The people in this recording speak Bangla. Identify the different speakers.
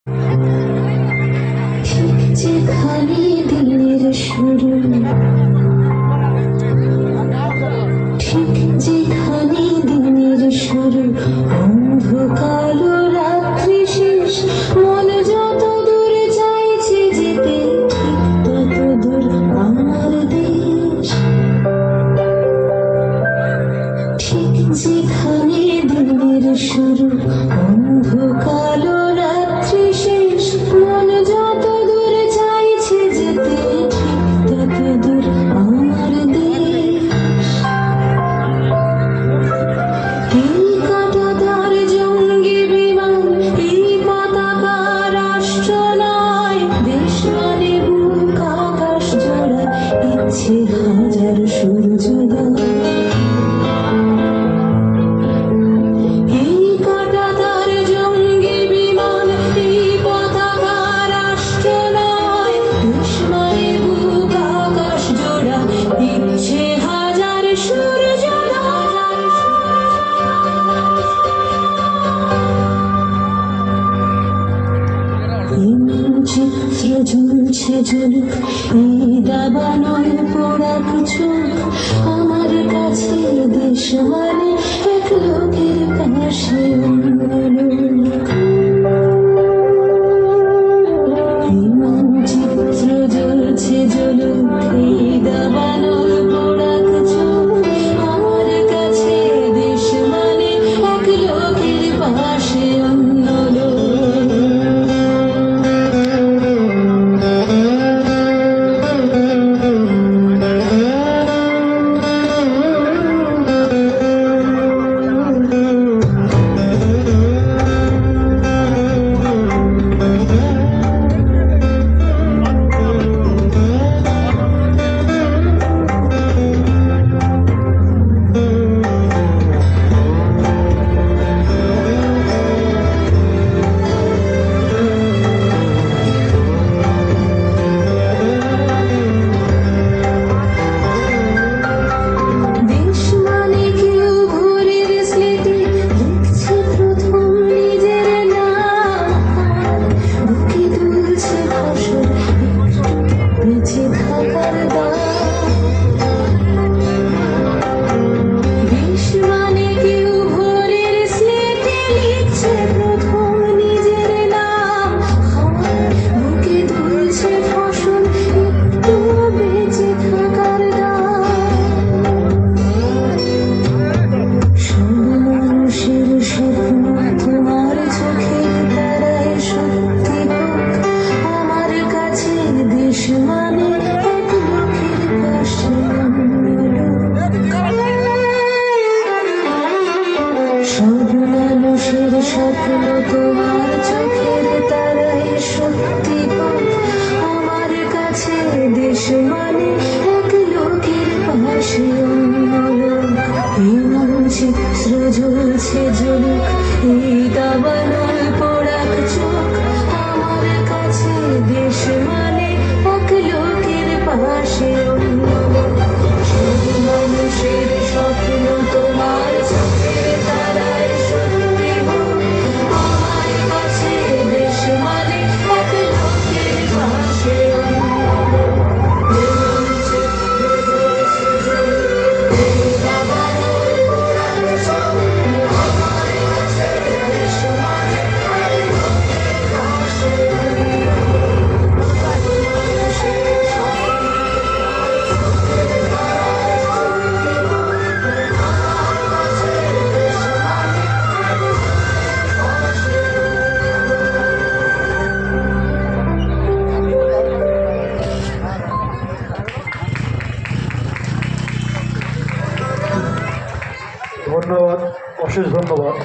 Speaker 1: ঠিক যেখানে দিনের শুরু, ঠিক যেখানে দিনের শুরু, অন্ধকার রাত্রি শেষ, মন যত দূরে চাইছে যেতে, ঠিক তত দূর আমার দেশ। ঠিক যেখানে দিনের শুরু, অন্ধকার রাত্রি শেষ, মন যত দূরে চাইছে যেতে, ঠিক তত দূর আমার দেশ। এই কাঁটাতার জঙ্গি বিমান, এই পতাকা রাষ্ট্র নয়, দেশ মানে বুক আকাশ জোড়া, ইচ্ছে হাজার সূর্যোদয়। এই কাঁটাতার জঙ্গি বিমান, এই পতাকা রাষ্ট্র নয়, দেশ মানে বুক আকাশ জোড়া, ইচ্ছে হাজার সূর্যোদয়। চিত্র ঝুলছে ঝুলুক, এই দাবানল পোড়াক চোখ, আমার কাছে দেশ মানে এক লোকের পাশে অন্য লোক। চিত্র জ্বলছে জ্বলুক, এই দাবানল পোড়াক চোখ, আমার কাছে দেশ মানে এক লোকের পাশে অন্য লোক। মানুষের স্বপ্ন তোমার চোখের তারাই সত্যি হোক, আমার কাছে দেশ মানে এক লোকের পাশে অন্য লোক। এমন চিত্র ঝুলছে ঝুলুক, এই দাবানল পোড়াক চোখ, আমার কাছে দেশ মানে এক লোকের পাশে অন্য লোক। মানুষের স্বপ্ন তোমার চোখের তারাই সত্যি হোক, আমার কাছে দেশ মানে এক লোকের পাশে অন্য লোক। এমন চিত্র ঝুলছে ঝুলুক, এই দাবানল পোড়াক চোখ, আমার কাছে দেশ মানে এক লোকের পাশে অন্য লোক। মানুষের স্বপ্ন
Speaker 2: ধন্যবাদ, অশেষ ধন্যবাদ।